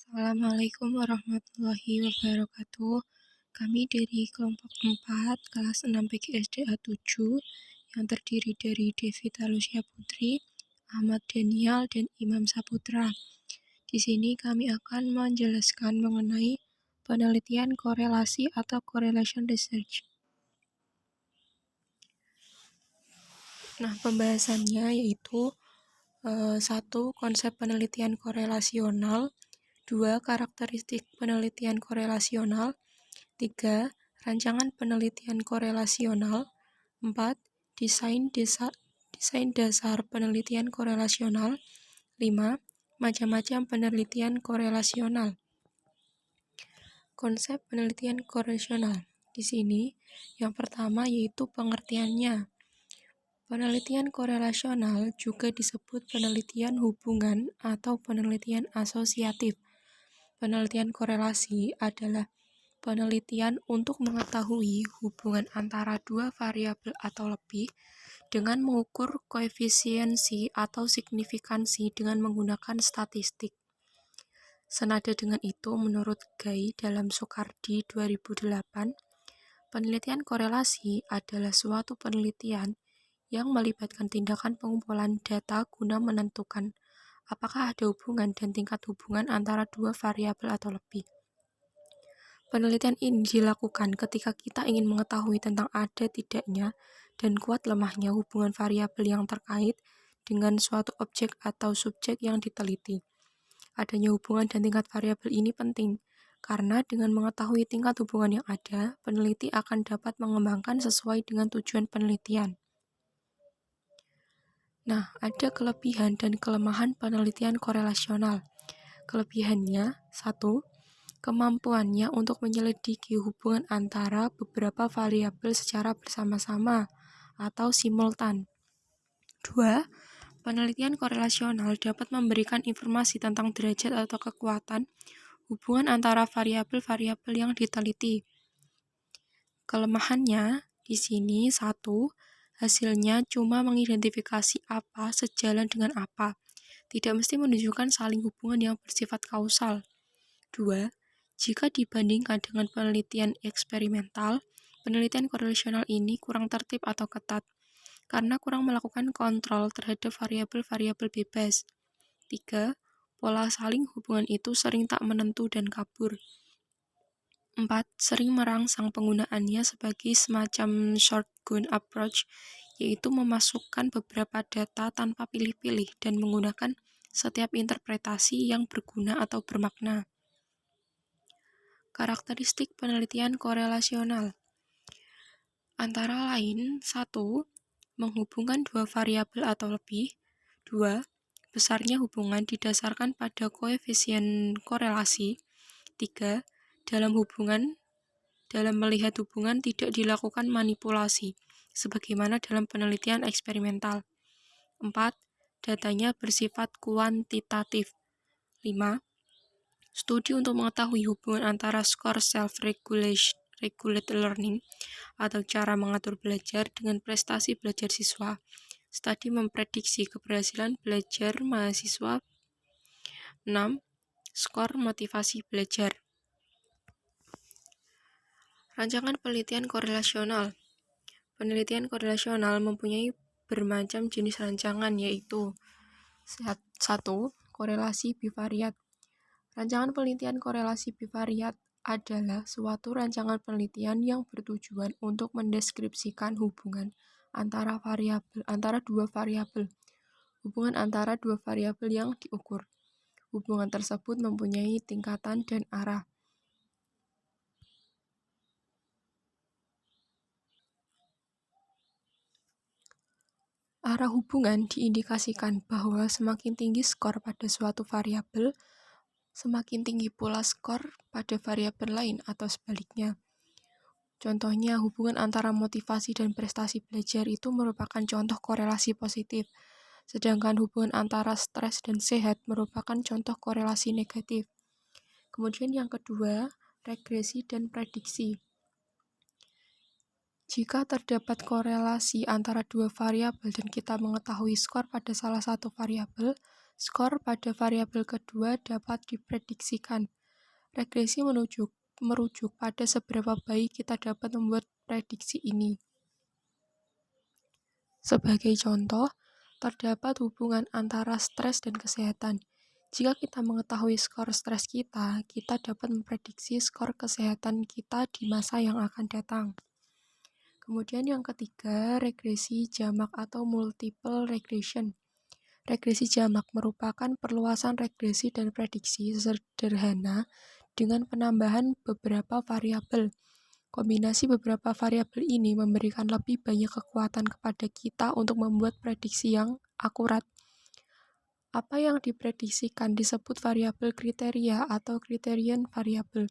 Assalamualaikum warahmatullahi wabarakatuh. Kami dari kelompok 4, kelas 6 PGSDA 7, yang terdiri dari Devi Talusya Putri, Ahmad Daniel, dan Imam Saputra. Di sini kami akan menjelaskan mengenai penelitian korelasi atau correlation research. Nah, pembahasannya yaitu 1. Konsep penelitian korelasional, 2. Karakteristik penelitian korelasional, 3. Rancangan penelitian korelasional, 4. Desain dasar penelitian korelasional, 5. Macam-macam penelitian korelasional. Konsep penelitian korelasional. Di sini yang pertama yaitu pengertiannya. Penelitian korelasional juga disebut penelitian hubungan atau penelitian asosiatif. Penelitian korelasi adalah penelitian untuk mengetahui hubungan antara dua variabel atau lebih dengan mengukur koefisiensi atau signifikansi dengan menggunakan statistik. Senada dengan itu, menurut Guy dalam Soekardi 2008, penelitian korelasi adalah suatu penelitian yang melibatkan tindakan pengumpulan data guna menentukan apakah ada hubungan dan tingkat hubungan antara dua variabel atau lebih. Penelitian ini dilakukan ketika kita ingin mengetahui tentang ada tidaknya dan kuat lemahnya hubungan variabel yang terkait dengan suatu objek atau subjek yang diteliti. Adanya hubungan dan tingkat variabel ini penting, karena dengan mengetahui tingkat hubungan yang ada, peneliti akan dapat mengembangkan sesuai dengan tujuan penelitian. Nah, ada kelebihan dan kelemahan penelitian korelasional. Kelebihannya, 1. Kemampuannya untuk menyelidiki hubungan antara beberapa variabel secara bersama-sama atau simultan. 2. Penelitian korelasional dapat memberikan informasi tentang derajat atau kekuatan hubungan antara variabel-variabel yang diteliti. Kelemahannya di sini 1. Hasilnya cuma mengidentifikasi apa sejalan dengan apa, tidak mesti menunjukkan saling hubungan yang bersifat kausal. 2. Jika dibandingkan dengan penelitian eksperimental, penelitian korelasional ini kurang tertib atau ketat, karena kurang melakukan kontrol terhadap variabel-variabel bebas. 3. Pola saling hubungan itu sering tak menentu dan kabur. 4. Sering merangsang penggunaannya sebagai semacam shotgun approach, yaitu memasukkan beberapa data tanpa pilih-pilih dan menggunakan setiap interpretasi yang berguna atau bermakna. Karakteristik penelitian korelasional antara lain 1. Menghubungkan dua variabel atau lebih. 2. Besarnya hubungan didasarkan pada koefisien korelasi. 3. Dalam melihat hubungan tidak dilakukan manipulasi, sebagaimana dalam penelitian eksperimental. 4. Datanya bersifat kuantitatif. 5. Studi untuk mengetahui hubungan antara skor self-regulated learning atau cara mengatur belajar dengan prestasi belajar siswa. Studi memprediksi keberhasilan belajar mahasiswa. 6. Skor motivasi belajar. Rancangan penelitian korelasional. Penelitian korelasional mempunyai bermacam jenis rancangan, yaitu 1. Korelasi bivariat. Rancangan penelitian korelasi bivariat adalah suatu rancangan penelitian yang bertujuan untuk mendeskripsikan hubungan antara dua variabel. Hubungan antara dua variabel yang diukur. Hubungan tersebut mempunyai tingkatan dan arah. Arah hubungan diindikasikan bahwa semakin tinggi skor pada suatu variabel, semakin tinggi pula skor pada variabel lain atau sebaliknya. Contohnya, hubungan antara motivasi dan prestasi belajar itu merupakan contoh korelasi positif, sedangkan hubungan antara stres dan sehat merupakan contoh korelasi negatif. Kemudian yang kedua, regresi dan prediksi. Jika terdapat korelasi antara dua variabel dan kita mengetahui skor pada salah satu variabel, Skor pada variabel kedua dapat diprediksikan. Regresi merujuk pada seberapa baik kita dapat membuat prediksi ini. Sebagai contoh, terdapat hubungan antara stres dan kesehatan. Jika kita mengetahui skor stres kita dapat memprediksi skor kesehatan kita di masa yang akan datang. Kemudian yang ketiga, regresi jamak atau multiple regression. Regresi jamak merupakan perluasan regresi dan prediksi sederhana dengan penambahan beberapa variabel. Kombinasi beberapa variabel ini memberikan lebih banyak kekuatan kepada kita untuk membuat prediksi yang akurat. Apa yang diprediksikan disebut variabel kriteria atau criterion variabel.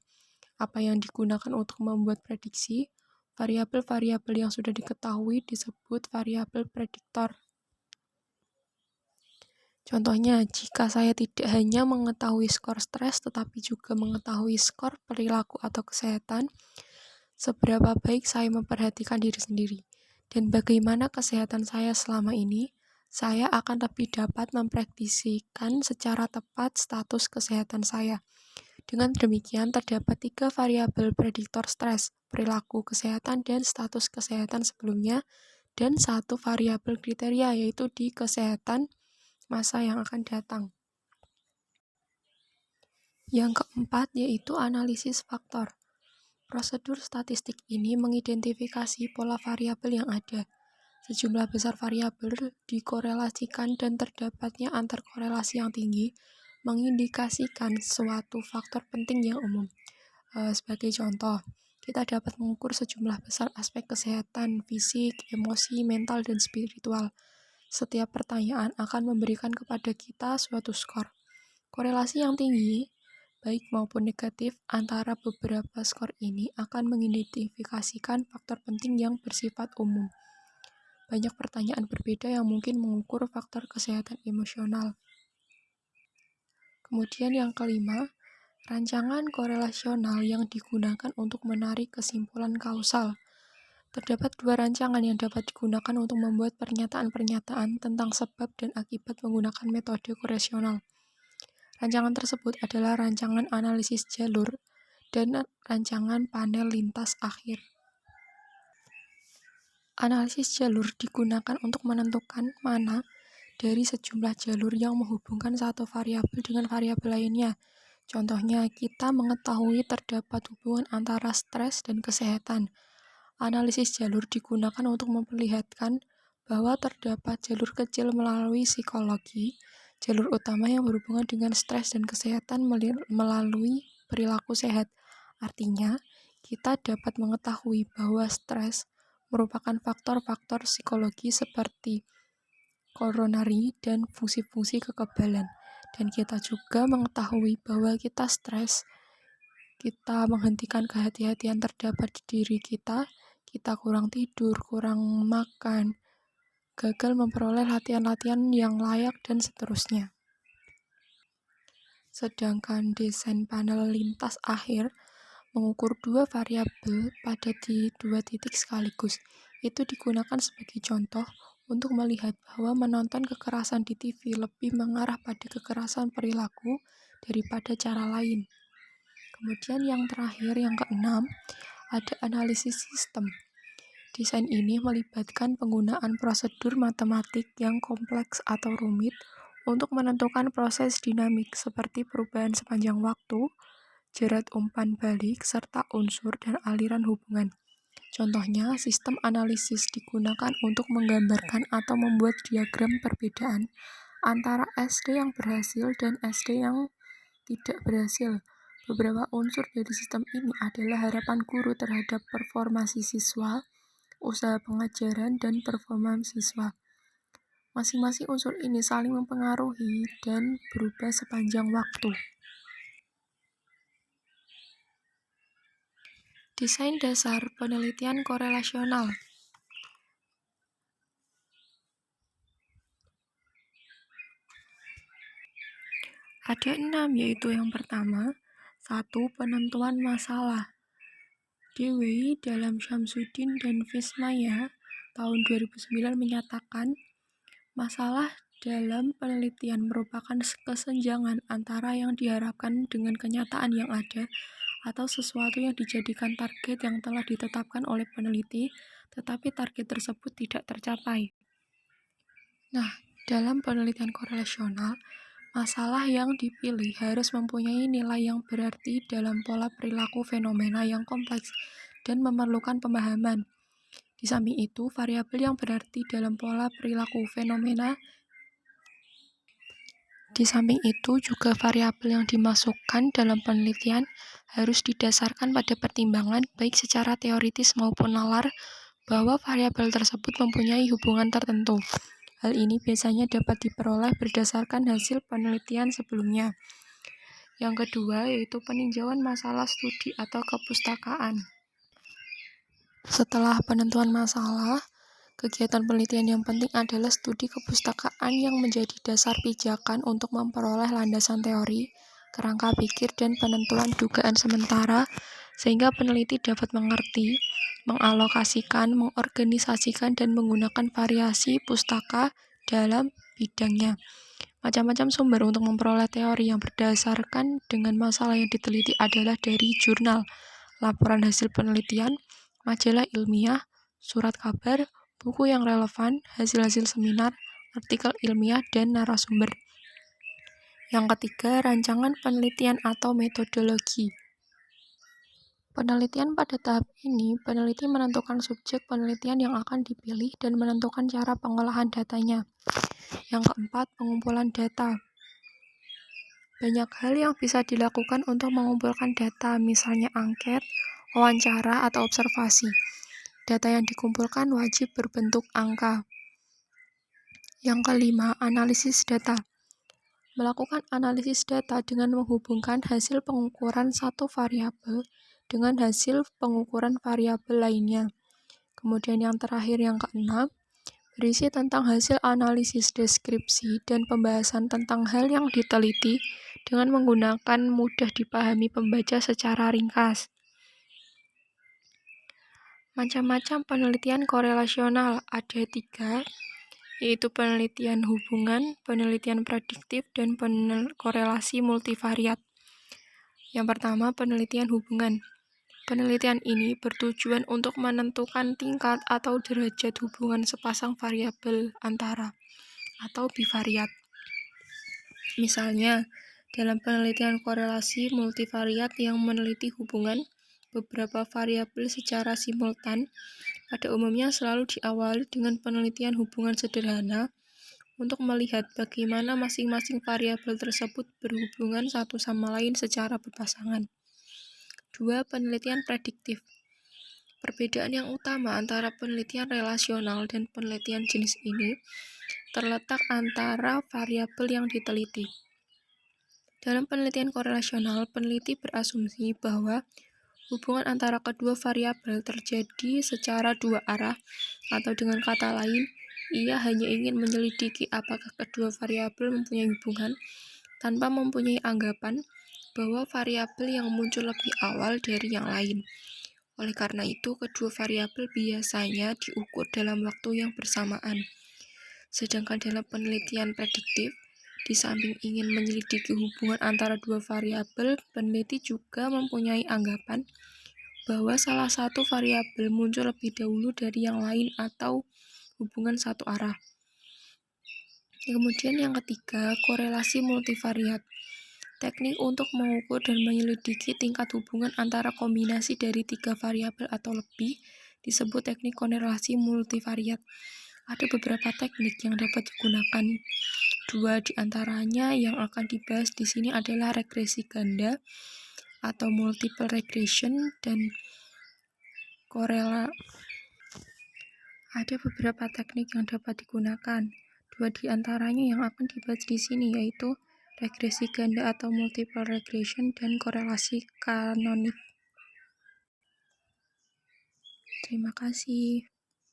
Apa yang digunakan untuk membuat prediksi, variabel-variabel yang sudah diketahui disebut variabel prediktor. Contohnya, jika saya tidak hanya mengetahui skor stres tetapi juga mengetahui skor perilaku atau kesehatan, seberapa baik saya memperhatikan diri sendiri, dan bagaimana kesehatan saya selama ini, saya akan lebih dapat memprediksikan secara tepat status kesehatan saya. Dengan demikian, terdapat 3 variabel prediktor stres, perilaku, kesehatan, dan status kesehatan sebelumnya, dan 1 variabel kriteria yaitu di kesehatan masa yang akan datang. Yang keempat yaitu analisis faktor. Prosedur statistik ini mengidentifikasi pola variabel yang ada. Sejumlah besar variabel dikorelasikan dan terdapatnya antarkorelasi yang tinggi mengindikasikan suatu faktor penting yang umum. Sebagai contoh, kita dapat mengukur sejumlah besar aspek kesehatan, fisik, emosi, mental, dan spiritual. Setiap pertanyaan akan memberikan kepada kita suatu skor. Korelasi yang tinggi, baik maupun negatif, antara beberapa skor ini akan mengidentifikasikan faktor penting yang bersifat umum. Banyak pertanyaan berbeda yang mungkin mengukur faktor kesehatan emosional. Kemudian yang kelima, rancangan korelasional yang digunakan untuk menarik kesimpulan kausal. Terdapat 2 rancangan yang dapat digunakan untuk membuat pernyataan-pernyataan tentang sebab dan akibat menggunakan metode korelasional. Rancangan tersebut adalah rancangan analisis jalur dan rancangan panel lintas akhir. Analisis jalur digunakan untuk menentukan mana dari sejumlah jalur yang menghubungkan satu variabel dengan variabel lainnya. Contohnya, kita mengetahui terdapat hubungan antara stres dan kesehatan. Analisis jalur digunakan untuk memperlihatkan bahwa terdapat jalur kecil melalui psikologi, jalur utama yang berhubungan dengan stres dan kesehatan melalui perilaku sehat. Artinya, kita dapat mengetahui bahwa stres merupakan faktor-faktor psikologi seperti koronari dan fungsi-fungsi kekebalan. Dan kita juga mengetahui bahwa kita stres, kita menghentikan kehati-hatian terdapat di diri kita kurang tidur, kurang makan, gagal memperoleh latihan-latihan yang layak, dan seterusnya. Sedangkan desain panel lintas akhir mengukur 2 variabel pada di 2 titik sekaligus. Itu digunakan sebagai contoh untuk melihat bahwa menonton kekerasan di TV lebih mengarah pada kekerasan perilaku daripada cara lain. Kemudian yang terakhir, yang keenam, ada analisis sistem. Desain ini melibatkan penggunaan prosedur matematik yang kompleks atau rumit untuk menentukan proses dinamik seperti perubahan sepanjang waktu, jerat umpan balik, serta unsur dan aliran hubungan. Contohnya, sistem analisis digunakan untuk menggambarkan atau membuat diagram perbedaan antara SD yang berhasil dan SD yang tidak berhasil. Beberapa unsur dari sistem ini adalah harapan guru terhadap performa siswa, usaha pengajaran, dan performa siswa. Masing-masing unsur ini saling mempengaruhi dan berubah sepanjang waktu. Desain dasar penelitian korelasional. Ada 6, yaitu yang pertama, 1. Penentuan masalah. Dewi dalam Syamsuddin dan Vismaya tahun 2009 menyatakan, masalah Dalam penelitian merupakan kesenjangan antara yang diharapkan dengan kenyataan yang ada atau sesuatu yang dijadikan target yang telah ditetapkan oleh peneliti, tetapi target tersebut tidak tercapai. Nah, dalam penelitian korelasional, masalah yang dipilih harus mempunyai nilai yang berarti dalam pola perilaku fenomena yang kompleks dan memerlukan pemahaman. Di samping itu, variabel yang berarti dalam pola perilaku fenomena juga variabel yang dimasukkan dalam penelitian harus didasarkan pada pertimbangan baik secara teoritis maupun nalar bahwa variabel tersebut mempunyai hubungan tertentu. Hal ini biasanya dapat diperoleh berdasarkan hasil penelitian sebelumnya. Yang kedua yaitu peninjauan masalah studi atau kepustakaan. Setelah penentuan masalah, kegiatan penelitian yang penting adalah studi kepustakaan yang menjadi dasar pijakan untuk memperoleh landasan teori, kerangka pikir, dan penentuan dugaan sementara, sehingga peneliti dapat mengerti, mengalokasikan, mengorganisasikan, dan menggunakan variasi pustaka dalam bidangnya. Macam-macam sumber untuk memperoleh teori yang berdasarkan dengan masalah yang diteliti adalah dari jurnal, laporan hasil penelitian, majalah ilmiah, surat kabar, buku yang relevan, hasil-hasil seminar, artikel ilmiah, dan narasumber. Yang ketiga, rancangan penelitian atau metodologi. Penelitian pada tahap ini, peneliti menentukan subjek penelitian yang akan dipilih dan menentukan cara pengolahan datanya. Yang keempat, pengumpulan data. Banyak hal yang bisa dilakukan untuk mengumpulkan data, misalnya angket, wawancara, atau observasi. Data yang dikumpulkan wajib berbentuk angka. Yang kelima, analisis data. Melakukan analisis data dengan menghubungkan hasil pengukuran satu variabel dengan hasil pengukuran variabel lainnya. Kemudian yang terakhir, yang keenam, berisi tentang hasil analisis deskripsi dan pembahasan tentang hal yang diteliti dengan menggunakan mudah dipahami pembaca secara ringkas. Macam-macam penelitian korelasional ada 3, yaitu penelitian hubungan, penelitian prediktif, dan korelasi multivariat. Yang pertama, penelitian hubungan. Penelitian ini bertujuan untuk menentukan tingkat atau derajat hubungan sepasang variabel antara atau bivariat. Misalnya, dalam penelitian korelasi multivariat yang meneliti hubungan beberapa variabel secara simultan, pada umumnya selalu diawali dengan penelitian hubungan sederhana untuk melihat bagaimana masing-masing variabel tersebut berhubungan satu sama lain secara berpasangan. 2. Penelitian prediktif. Perbedaan yang utama antara penelitian relasional dan penelitian jenis ini terletak antara variabel yang diteliti. Dalam penelitian korelasional, peneliti berasumsi bahwa hubungan antara kedua variabel terjadi secara dua arah, atau dengan kata lain, ia hanya ingin menyelidiki apakah kedua variabel mempunyai hubungan tanpa mempunyai anggapan bahwa variabel yang muncul lebih awal dari yang lain. Oleh karena itu, kedua variabel biasanya diukur dalam waktu yang bersamaan. Sedangkan dalam penelitian prediktif, di samping ingin menyelidiki hubungan antara dua variabel, peneliti juga mempunyai anggapan bahwa salah satu variabel muncul lebih dahulu dari yang lain atau hubungan satu arah. Kemudian yang ketiga, korelasi multivariat. Teknik untuk mengukur dan menyelidiki tingkat hubungan antara kombinasi dari 3 variabel atau lebih disebut teknik korelasi multivariat. Ada beberapa teknik yang dapat digunakan. 2 di antaranya yang akan dibahas di sini adalah regresi ganda atau multiple regression dan Ada beberapa teknik yang dapat digunakan. 2 di antaranya yang akan dibahas di sini yaitu regresi ganda atau multiple regression dan korelasi kanonik. Terima kasih.